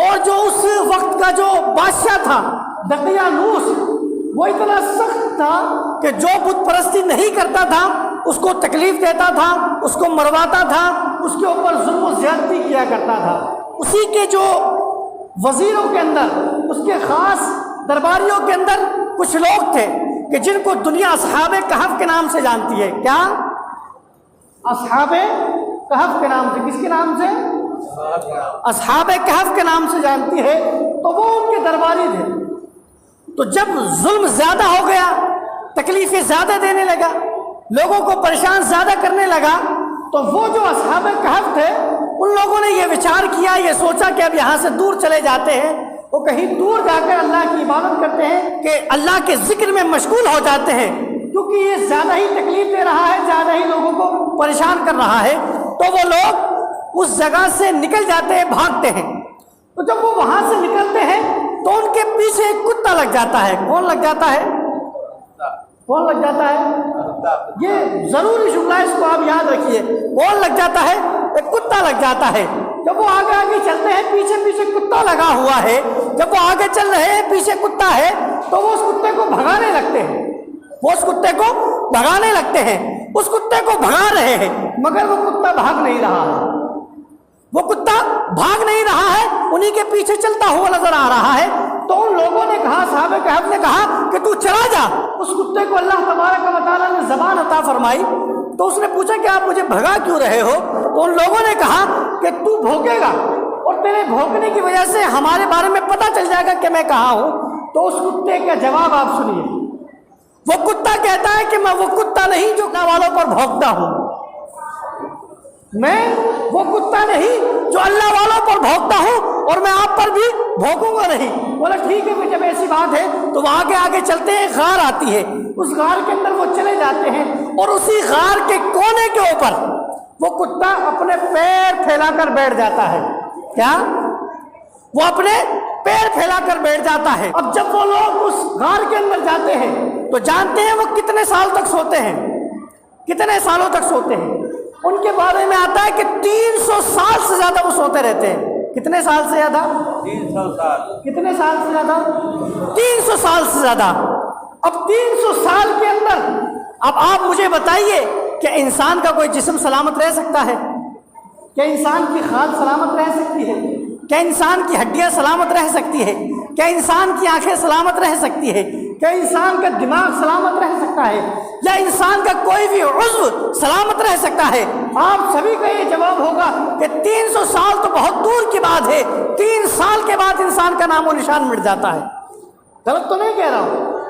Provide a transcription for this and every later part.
اور جو اس وقت کا جو بادشاہ تھا دقیانوس، وہ اتنا سخت تھا کہ جو بت پرستی نہیں کرتا تھا اس کو تکلیف دیتا تھا، اس کو مرواتا تھا، اس کے اوپر ظلم و زیادتی کیا کرتا تھا۔ اسی کے جو وزیروں کے اندر، اس کے خاص درباریوں کے اندر کچھ لوگ تھے کہ جن کو دنیا اصحاب کہف کے نام سے جانتی ہے۔ کیا؟ اصحاب کہف کے نام سے۔ کس کے نام سے؟ اصحاب کہف کے نام سے جانتی ہے۔ تو وہ ان کے درباری تھے۔ تو جب ظلم زیادہ ہو گیا، تکلیفیں زیادہ دینے لگا، لوگوں کو پریشان زیادہ کرنے لگا، تو وہ جو اصحاب کہف تھے ان لوگوں نے یہ وچار کیا، یہ سوچا کہ اب یہاں سے دور چلے جاتے ہیں، وہ کہیں دور جا کر اللہ کی عبادت کرتے ہیں، کہ اللہ کے ذکر میں مشغول ہو جاتے ہیں، کیونکہ یہ زیادہ ہی تکلیف دے رہا ہے، زیادہ ہی لوگوں کو پریشان کر رہا ہے۔ تو وہ لوگ اس جگہ سے نکل جاتے ہیں، بھاگتے ہیں۔ تو جب وہ وہاں سے نکلتے ہیں تو ان کے پیچھے ایک کتا لگ جاتا ہے۔ کون لگ جاتا ہے؟ کون لگ جاتا ہے؟ یہ ضروری جملہ ہے، اس کو آپ یاد رکھیے۔ کون لگ جاتا ہے؟ ایک کتا لگ جاتا ہے۔ جب وہ آگے آگے چلتے ہیں، پیچھے پیچھے کتا لگا ہوا ہے، جب وہ آگے چل رہے ہیں، پیچھے کتا ہے، تو وہ اس کتے کو بھگانے لگتے ہیں۔ وہ اس کتے کو بھگانے لگتے ہیں، اس کتے کو بھگا رہے ہیں، مگر وہ کتا بھاگ نہیں رہا ہے۔ وہ کتا بھاگ نہیں رہا ہے، انہی کے پیچھے چلتا ہوا نظر آ رہا ہے۔ تو ان لوگوں نے کہا، صحابہ کہف نے کہا کہ تو چلا جا۔ اس کتے کو اللہ تبارک و تعالیٰ نے زبان عطا فرمائی، تو اس نے پوچھا کہ آپ مجھے بھگا کیوں رہے ہو؟ تو ان لوگوں نے کہا کہ تو بھوکے گا، اور تیرے بھوکنے کی وجہ سے ہمارے بارے میں پتہ چل جائے گا کہ میں کہاں ہوں۔ تو اس کتے کا جواب آپ سنیے۔ وہ کتا کہتا ہے کہ میں وہ کتا نہیں جو اللہ والوں پر بھونکتا ہوں، میں وہ کتا نہیں جو اللہ والوں پر بھونکتا ہوں، اور میں آپ پر بھی بھونکوں گا نہیں۔ بولا ٹھیک ہے، جب ایسی بات ہے تو وہ آگے آگے چلتے ہیں، غار آتی ہے، اس غار کے اندر وہ چلے جاتے ہیں، اور اسی غار کے کونے کے اوپر وہ کتا اپنے پیر پھیلا کر بیٹھ جاتا ہے۔ کیا؟ وہ اپنے پیر پھیلا کر بیٹھ جاتا ہے۔ اب جب وہ لوگ اس غار کے اندر جاتے ہیں تو جانتے ہیں وہ کتنے سال تک سوتے ہیں، کتنے سالوں تک سوتے ہیں۔ ان کے بارے میں آتا ہے کہ 300 سال سے زیادہ وہ سوتے رہتے ہیں۔ کتنے سال سے زیادہ؟ 300 سال۔ کتنے سال سے زیادہ؟ 300 سال سے زیادہ۔ اب 300 سال کے اندر اب آپ مجھے بتائیے کہ انسان کا کوئی جسم سلامت رہ سکتا ہے؟ کیا انسان کی کھال سلامت رہ سکتی ہے؟ کیا انسان کی ہڈیاں سلامت رہ سکتی ہے؟ کیا انسان کی آنکھیں سلامت رہ سکتی ہے؟ کیا انسان کا دماغ سلامت رہ سکتا ہے؟ یا انسان کا کوئی بھی عضو سلامت رہ سکتا ہے؟ آپ سبھی کا یہ جواب ہوگا کہ 300 سال تو بہت دور کی بات ہے، 3 سال کے بعد انسان کا نام و نشان مٹ جاتا ہے۔ غلط تو نہیں کہہ رہا ہوں؟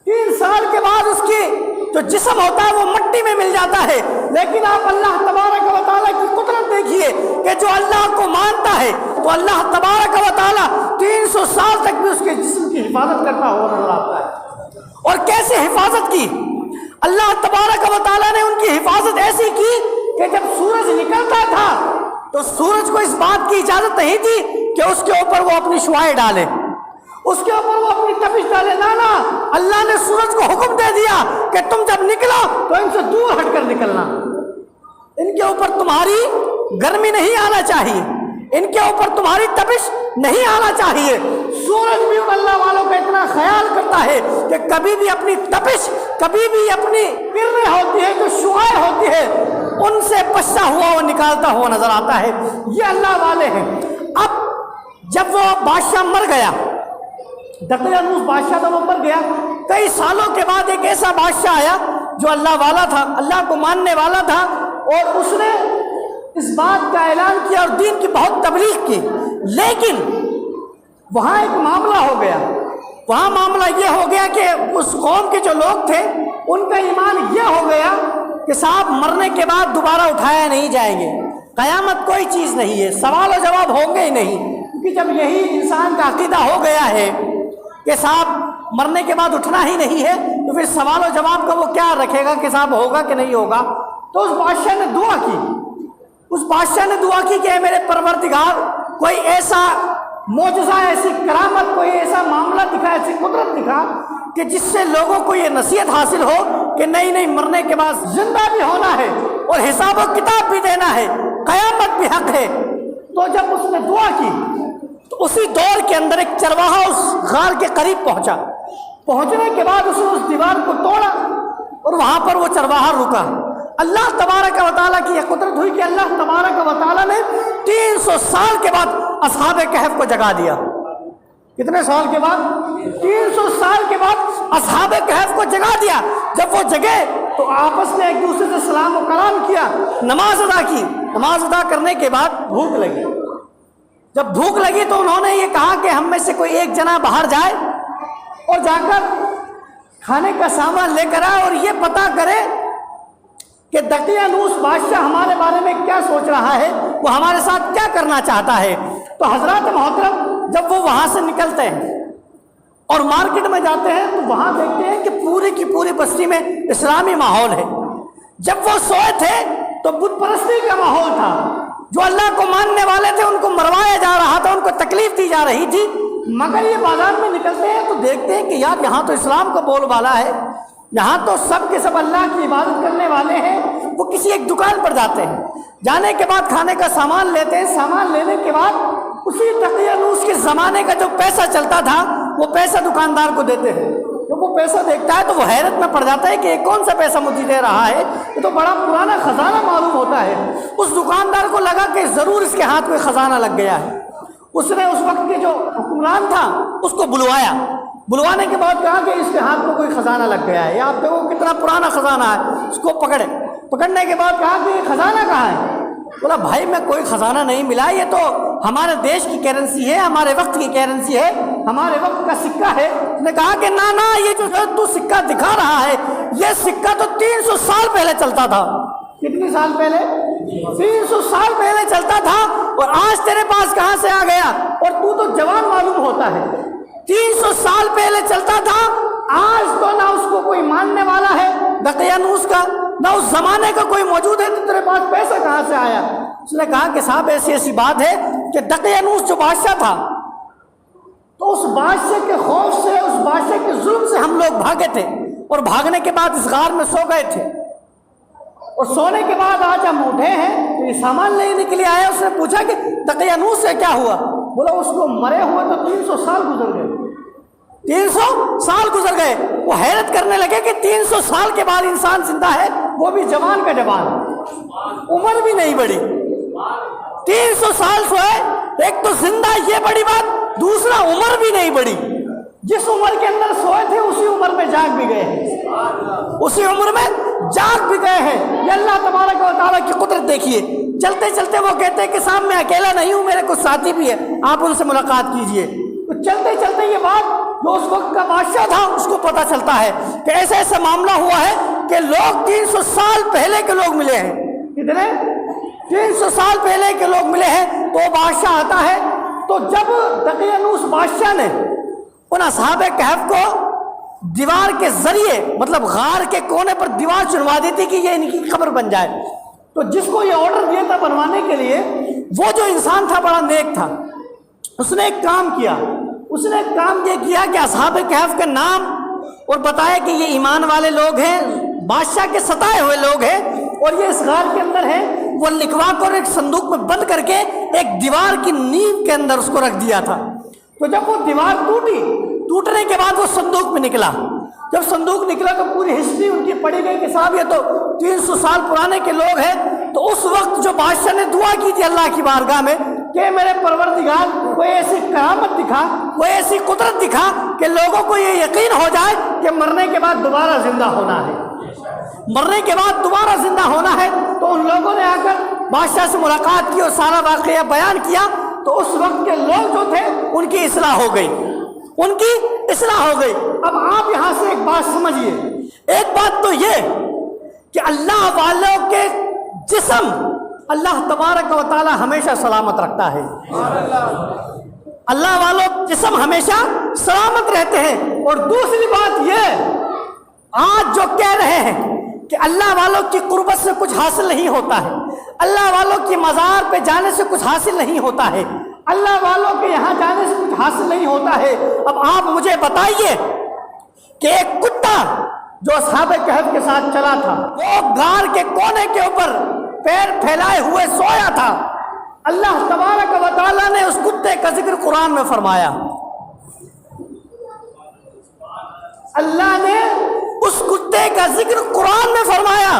3 سال کے بعد اس کی جو جسم ہوتا ہے وہ مٹی میں مل جاتا ہے۔ لیکن آپ اللہ تبارک و تعالیٰ کی قدرت دیکھیے کہ جو اللہ کو مانتا ہے تو اللہ تبارک و تعالیٰ 300 سال تک بھی اس کے جسم کی حفاظت کرتا ہوا نظر آتا ہے۔ اور کیسے حفاظت کی؟ اللہ تبارک و تعالیٰ نے ان کی حفاظت ایسی کی کہ جب سورج نکلتا تھا تو سورج کو اس بات کی اجازت نہیں تھی کہ اس کے اوپر وہ اپنی شعاعیں ڈالے، اس کے اوپر وہ اپنی تپش ڈالے۔ نانا، اللہ نے سورج کو حکم دے دیا کہ تم جب نکلو تو ان سے دور ہٹ کر نکلنا، ان کے اوپر تمہاری گرمی نہیں آنا چاہیے، ان کے اوپر تمہاری تپش نہیں آنا چاہیے۔ سورج بھی ان اللہ والوں کا اتنا خیال کرتا ہے کہ کبھی بھی اپنی تپش، کبھی بھی اپنی کرنیں ہوتی ہے، جو شعاعیں ہوتی ہے، ان سے بچتا ہوا وہ نکالتا ہوا نظر آتا ہے۔ یہ اللہ والے ہیں۔ اب جب وہ بادشاہ مر گیا، دقیانوس بادشاہ تھا، وہ مر گیا، کئی سالوں کے بعد ایک ایسا بادشاہ آیا جو اللہ والا تھا، اللہ کو ماننے والا تھا، اور اس نے اس بات کا اعلان کیا اور دین کی بہت تبلیغ کی۔ لیکن وہاں ایک معاملہ ہو گیا، وہاں معاملہ یہ ہو گیا کہ اس قوم کے جو لوگ تھے ان کا ایمان یہ ہو گیا کہ صاحب مرنے کے بعد دوبارہ اٹھایا نہیں جائیں گے، قیامت کوئی چیز نہیں ہے، سوال و جواب ہوں گے ہی نہیں۔ کیونکہ جب یہی انسان کا عقیدہ ہو گیا ہے کہ صاحب مرنے کے بعد اٹھنا ہی نہیں ہے، تو پھر سوال و جواب کا وہ کیا رکھے گا کہ صاحب ہوگا کہ نہیں ہوگا۔ تو اس بادشاہ نے دعا کی، اس بادشاہ نے دعا کی کہ اے میرے پروردگار، کوئی ایسا معجزہ، ایسی کرامت، کوئی ایسا معاملہ دکھا، ایسی قدرت دکھا کہ جس سے لوگوں کو یہ نصیحت حاصل ہو کہ نہیں مرنے کے بعد زندہ بھی ہونا ہے اور حساب و کتاب بھی دینا ہے، قیامت بھی حق ہے۔ تو جب اس نے دعا کی تو اسی دور کے اندر ایک چرواہا اس غار کے قریب پہنچا. پہنچنے کے بعد اس نے اس دیوار کو توڑا اور وہاں پر وہ چرواہا رکا. اللہ تبارک و تعالیٰ کی یہ قدرت ہوئی کہ اللہ تبارک و تعالیٰ نے 300 سال کے بعد اصحاب کہف کو جگا دیا. کتنے سال کے بعد؟ 300 سال کے بعد اصحاب کہف کو جگا دیا. جب وہ جگے تو آپس میں ایک دوسرے سے سلام و کلام کیا, نماز ادا کی. نماز ادا کرنے کے بعد بھوک لگی. جب بھوک لگی تو انہوں نے یہ کہا کہ ہم میں سے کوئی ایک جنا باہر جائے اور جا کر کھانے کا سامان لے کر آئے اور یہ پتہ کرے کہ دقیانوس بادشاہ ہمارے بارے میں کیا سوچ رہا ہے, وہ ہمارے ساتھ کیا کرنا چاہتا ہے. تو حضرات محترم جب وہ وہاں سے نکلتے ہیں اور مارکیٹ میں جاتے ہیں تو وہاں دیکھتے ہیں کہ پوری کی پوری بستی میں اسلامی ماحول ہے. جب وہ سوئے تھے تو بت پرستی کا ماحول تھا. جو اللہ کو ماننے والے تھے ان کو مروایا جا رہا تھا, ان کو تکلیف دی جا رہی تھی. مگر یہ بازار میں نکلتے ہیں تو دیکھتے ہیں کہ یار یہاں تو اسلام کا بول بالا ہے, یہاں تو سب کے سب اللہ کی عبادت کرنے والے ہیں. وہ کسی ایک دکان پر جاتے ہیں, جانے کے بعد کھانے کا سامان لیتے ہیں. سامان لینے کے بعد اسی دقیانوس کے زمانے کا جو پیسہ چلتا تھا وہ پیسہ دکاندار کو دیتے ہیں. جب وہ پیسہ دیکھتا ہے تو وہ حیرت میں پڑ جاتا ہے کہ یہ کون سا پیسہ مجھے دے رہا ہے, یہ تو بڑا پرانا خزانہ معلوم ہوتا ہے. اس دکاندار کو لگا کہ ضرور اس کے ہاتھ میں خزانہ لگ گیا ہے. اس نے اس وقت کے جو حکمران تھا اس کو بلوایا. بلوانے کے بعد کہا کہ اس کے ہاتھ میں کوئی خزانہ لگ گیا ہے, یہ آپ دیکھو کتنا پرانا خزانہ ہے. اس کو پکڑے. پکڑنے کے بعد کہا کہ یہ خزانہ کہاں ہے. بولا بھائی میں کوئی خزانہ نہیں ملا, یہ تو ہمارے دیش کی کرنسی ہے, ہمارے وقت کی کرنسی ہے, ہمارے وقت کا سکہ ہے. اس نے کہا کہ نا یہ جو تو سکہ دکھا رہا ہے یہ سکہ تو 300 سال پہلے چلتا تھا. کتنی سال پہلے؟ 300 سال پہلے چلتا تھا, اور آج تیرے پاس کہاں سے آ گیا, اور تو جوان معلوم ہوتا ہے. 300 سال پہلے چلتا تھا, آج تو نہ اس کو کوئی ماننے والا ہے دقیانوس کا, نہ اس زمانے کا کوئی موجود ہے, تو تیرے پاس پیسہ کہاں سے آیا. اس نے کہا کہ صاحب ایسی بات ہے کہ دقیانوس جو بادشاہ تھا تو اس بادشاہ کے خوف سے, اس بادشاہ کے ظلم سے ہم لوگ بھاگے تھے, اور بھاگنے کے بعد اس غار میں سو گئے تھے. اور سونے کے بعد آج ہم اٹھے ہیں تو یہ سامان لینے کے لیے آیا. اس نے پوچھا کہ دقیانوس سے کیا ہوا. بولا اس کو مرے ہوئے تو 300 سال گزر گئے. 300 سال گزر گئے. وہ حیرت کرنے لگے کہ 300 سال کے بعد انسان زندہ ہے, وہ بھی جوان کا جوان, عمر بھی نہیں بڑھی. 300 سال سوئے, ایک تو زندہ یہ بڑی بات, دوسرا عمر بھی نہیں بڑھی. جس عمر کے اندر سوئے تھے اسی عمر میں جاگ بھی گئے ہیں, اسی عمر میں جاگ بھی گئے ہیں. یہ اللہ تبارک و تعالیٰ کی قدرت دیکھیے. چلتے چلتے وہ کہتے ہیں کہ صاحب میں اکیلا نہیں ہوں, میرے کچھ ساتھی بھی ہے, آپ ان سے ملاقات کیجئے. تو چلتے چلتے یہ بات جو اس وقت کا بادشاہ تھا اس کو پتہ چلتا ہے کہ ایسا ایسا معاملہ ہوا ہے کہ لوگ 300 سال پہلے کے لوگ ملے ہیں. کتنے؟ 300 سال پہلے کے لوگ ملے ہیں. تو بادشاہ آتا ہے. تو جب دقیانوس بادشاہ نے ان اصحاب کہف کو دیوار کے ذریعے, مطلب غار کے کونے پر دیوار چنوا دی تھی کہ یہ ان کی قبر بن جائے, تو جس کو یہ آرڈر دیا تھا بنوانے کے لیے, وہ جو انسان تھا بڑا نیک تھا. اس نے ایک کام کیا. اس نے ایک کام یہ کیا کہ اصحاب کہف کا نام اور بتایا کہ یہ ایمان والے لوگ ہیں, بادشاہ کے ستائے ہوئے لوگ ہیں, اور یہ اس غار کے اندر ہیں. وہ لکھوا کر ایک صندوق میں بند کر کے ایک دیوار کی نیو کے اندر اس کو رکھ دیا تھا. تو جب وہ دیوار ٹوٹی, ٹوٹنے کے بعد وہ صندوق میں نکلا. جب صندوق نکلا تو پوری ہسٹری ان کی پڑھی گئی کہ صاحب یہ تو 300 سال پرانے کے لوگ ہیں. تو اس وقت جو بادشاہ نے دعا کی تھی اللہ کی بارگاہ میں کہ میرے پروردگار کوئی ایسی کرامت دکھا, کوئی ایسی قدرت دکھا کہ لوگوں کو یہ یقین ہو جائے کہ مرنے کے بعد دوبارہ زندہ ہونا ہے, مرنے کے بعد دوبارہ زندہ ہونا ہے. تو ان لوگوں نے آ کر بادشاہ سے ملاقات کی اور سارا واقعہ بیان کیا. تو اس وقت کے لوگ جو تھے ان کی اصلاح ہو گئی, ان کی اصلاح ہو گئی. اب آپ یہاں سے ایک بات سمجھیے. ایک بات تو یہ کہ اللہ والوں کے جسم اللہ تبارک و تعالی ہمیشہ سلامت رکھتا ہے. اللہ والوں جسم ہمیشہ سلامت رہتے ہیں. اور دوسری بات یہ آج جو کہہ رہے ہیں کہ اللہ والوں کی قربت سے کچھ حاصل نہیں ہوتا ہے, اللہ والوں کی مزار پہ جانے سے کچھ حاصل نہیں ہوتا ہے, اللہ والوں کے یہاں جانے سے کچھ حاصل نہیں ہوتا ہے. اب آپ مجھے بتائیے کہ ایک کتا جو اصحاب کہف کے ساتھ چلا تھا, وہ غار کے کونے کے اوپر پیر پھیلائے ہوئے سویا تھا, اللہ تبارک و تعالیٰ نے اس کتے کا ذکر قرآن میں فرمایا، اللہ نے اس کتے کا ذکر قرآن میں فرمایا،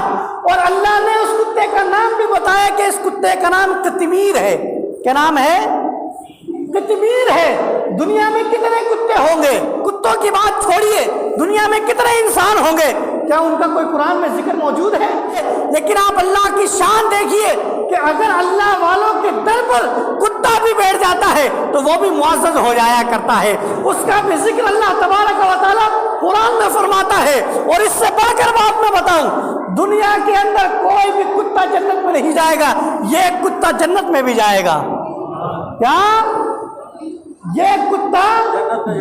اور اللہ نے اس کتے کا نام بھی بتایا کہ اس کتے کا نام قطمیر ہے۔ کیا نام ہے؟ قطمیر ہے۔ دنیا میں کتنے کتے ہوں گے؟ کتوں کی بات چھوڑیے، دنیا میں کتنے انسان ہوں گے؟ کیا ان کا کوئی قرآن میں ذکر موجود ہے؟ لیکن آپ اللہ کی شان دیکھیے کہ اگر اللہ والوں کے در پر کتا بھی بیٹھ جاتا ہے تو وہ بھی معزز ہو جایا کرتا ہے، اس کا بھی ذکر اللہ تبارک و تعالیٰ قرآن میں فرماتا ہے۔ اور اس سے بڑھ کر بات میں بتاؤں، دنیا کے اندر کوئی بھی کتا جنت میں نہیں جائے گا، یہ کتا جنت میں بھی جائے گا۔ کیا؟ یہ کتا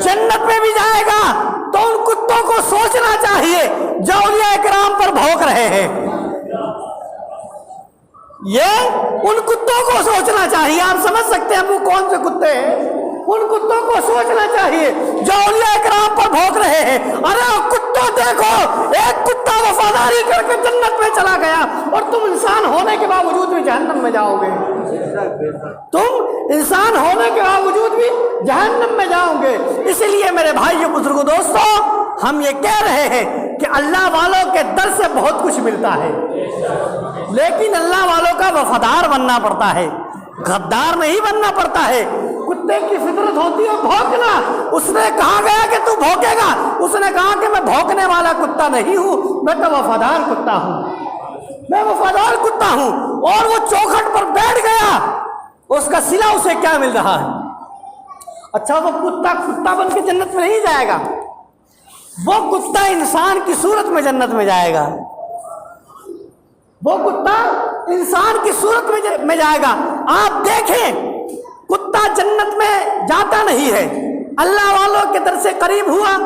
جنت میں بھی جائے گا۔ تو ان کتوں کو سوچنا چاہیے جو اولیاء کرام پر بھونک رہے ہیں، یہ ان کتوں کو سوچنا چاہیے۔ آپ سمجھ سکتے ہیں وہ کون سے کتے ہیں؟ ان کتوں کو سوچنا چاہیے جو اولیاء کرام پر بھونک رہے ہیں۔ ارے کتوں دیکھو، ایک کتا وفاداری کر کے جنت میں چلا گیا اور تم انسان ہونے کے باوجود بھی جہنم میں جاؤ گے۔ تم انسان ہونے کے باوجود بھی جہنم میں جاؤ گے۔ اسی لیے میرے بھائیو بزرگوں دوستو، ہم یہ کہہ رہے ہیں کہ اللہ والوں کے در سے بہت کچھ ملتا ہے، لیکن اللہ والوں کا وفادار بننا پڑتا ہے، غدار نہیں بننا پڑتا ہے۔ کتے کی فطرت ہوتی ہے بھونکنا، اس نے کہا گیا کہ تو بھونکے گا، اس نے کہا کہ میں بھونکنے والا کتا نہیں ہوں، میں تو وفادار کتا ہوں، میں وفادار کتا ہوں۔ اور وہ چوکھٹ پر بیٹھ گیا، اس کا صلہ اسے کیا مل رہا ہے؟ اچھا وہ کتا بن کے جنت میں نہیں جائے گا، وہ کتا انسان کی صورت میں جنت میں جائے گا، وہ کتا انسان کی صورت میں جائے گا۔ آپ دیکھیں کتا جنت میں جاتا نہیں ہے، اللہ والوں کے در سے قریب ہوا،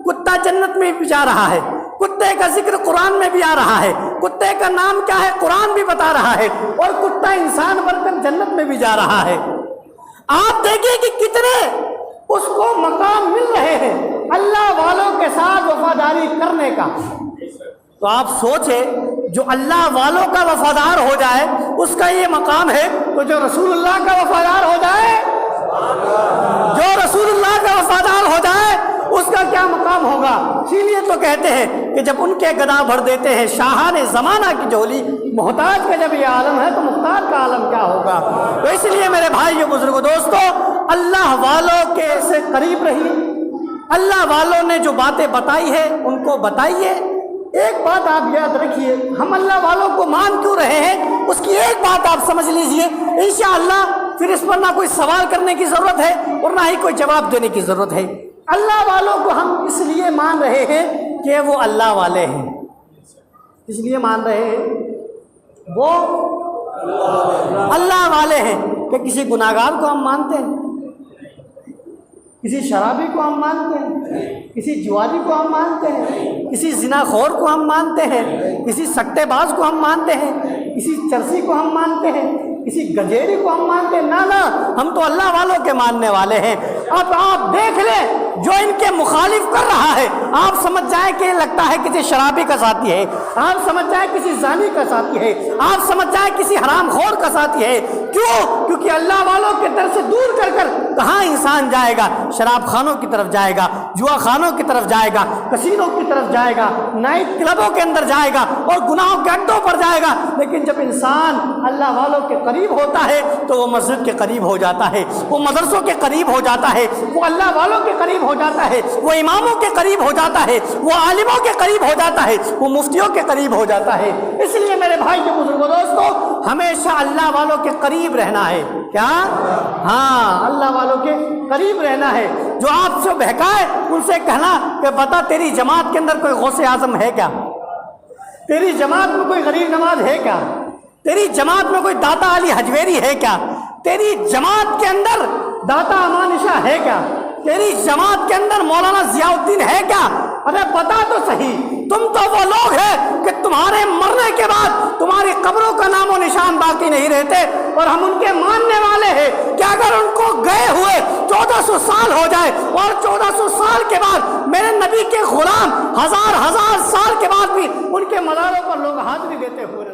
کتا جنت میں بھی جا رہا ہے، کتے کا ذکر قرآن میں بھی آ رہا ہے، کتے کا نام کیا ہے قرآن بھی بتا رہا ہے، اور کتا انسان بن کر جنت میں بھی جا رہا ہے۔ آپ دیکھیں کہ کتنے اس کو مقام مل رہے ہیں اللہ والوں کے ساتھ وفاداری کرنے کا۔ تو آپ سوچیں جو اللہ والوں کا وفادار ہو جائے اس کا یہ مقام ہے، تو جو رسول اللہ کا وفادار ہو جائے، جو رسول اللہ کا وفادار ہو جائے اس کا کیا مقام ہوگا؟ اسی لیے تو کہتے ہیں کہ جب ان کے گدا بھر دیتے ہیں شاہان زمانہ کی جھولی، محتاج کا جب یہ عالم ہے تو مختار کا عالم کیا ہوگا؟ تو اس لیے میرے بھائیو بزرگوں دوستو، اللہ والوں کے سے قریب رہیے، اللہ والوں نے جو باتیں بتائی ہے ان کو بتائیے۔ ایک بات آپ یاد رکھیے، ہم اللہ والوں کو مان کیوں رہے ہیں اس کی ایک بات آپ سمجھ لیجئے، انشاءاللہ پھر اس پر نہ کوئی سوال کرنے کی ضرورت ہے اور نہ ہی کوئی جواب دینے کی ضرورت ہے۔ اللہ والوں کو ہم اس لیے مان رہے ہیں کہ وہ اللہ والے ہیں، اس لیے مان رہے ہیں وہ اللہ والے ہیں کہ کسی گناہگار کو ہم مانتے ہیں، کسی شرابی کو ہم مانتے ہیں، کسی جواری کو ہم مانتے ہیں، کسی زنا خور کو ہم مانتے ہیں، کسی سٹے باز کو ہم مانتے ہیں، کسی چرسی کو ہم مانتے ہیں، کسی گجیری کو ہم مانتے ہیں؟ نہ، ہم تو اللہ والوں کے ماننے والے ہیں۔ اب آپ دیکھ لیں جو ان کے مخالف کر رہا ہے، آپ سمجھ جائیں کہ لگتا ہے کسی شرابی کا ساتھی ہے، آپ سمجھ جائیں کسی زانی کا ساتھی ہے، آپ سمجھ جائیں کسی حرام خور کا ساتھی ہے۔ کیوں؟ کیونکہ اللہ والوں کے در سے دور کر کر کہاں انسان جائے گا؟ شراب خانوں کی طرف جائے گا، جوا خانوں کی طرف جائے گا، کسینوں کی طرف جائے گا، نائٹ کلبوں کے اندر جائے گا اور گناہوں کے اڈوں پر جائے گا۔ لیکن جب انسان اللہ والوں کے قریب ہوتا ہے تو وہ مسجد کے قریب ہو جاتا ہے، وہ مدرسوں کے قریب ہو جاتا ہے، وہ اللہ والوں کے قریب ہو جاتا ہے، وہ اماموں کے قریب ہو جاتا ہے، وہ عالموں کے قریب ہو جاتا ہے، وہ مفتیوں کے قریب ہو جاتا ہے۔ اس لیے میرے بھائی کے بزرگوں دوستو، ہمیشہ اللہ والوں کے قریب رہنا ہے۔ کیا؟ ہاں، اللہ والوں کے قریب رہنا ہے۔ جو آپ سے بہکائے ان سے کہنا کہ بتا تیری جماعت کے اندر کوئی غوث اعظم ہے کیا؟ تیری جماعت میں کوئی غریب نواز ہے کیا؟ تیری جماعت میں کوئی داتا علی حجویری ہے کیا؟ تیری جماعت کے اندر داتا امان شاہ ہے کیا؟ تیری جماعت کے اندر مولانا ضیاء الدین ہے کیا؟ ارے بتا تو صحیح، تم تو وہ لوگ ہیں کہ تمہارے مرنے کے بعد تمہاری قبروں کا نام و نشان باقی نہیں رہتے، اور ہم ان کے ماننے والے ہیں کہ اگر ان کو گئے ہوئے 1400 سال ہو جائے اور 1400 سال کے بعد میرے نبی کے غلام ہزار سال کے بعد بھی ان کے مزاروں پر لوگ حاضری دیتے ہوئے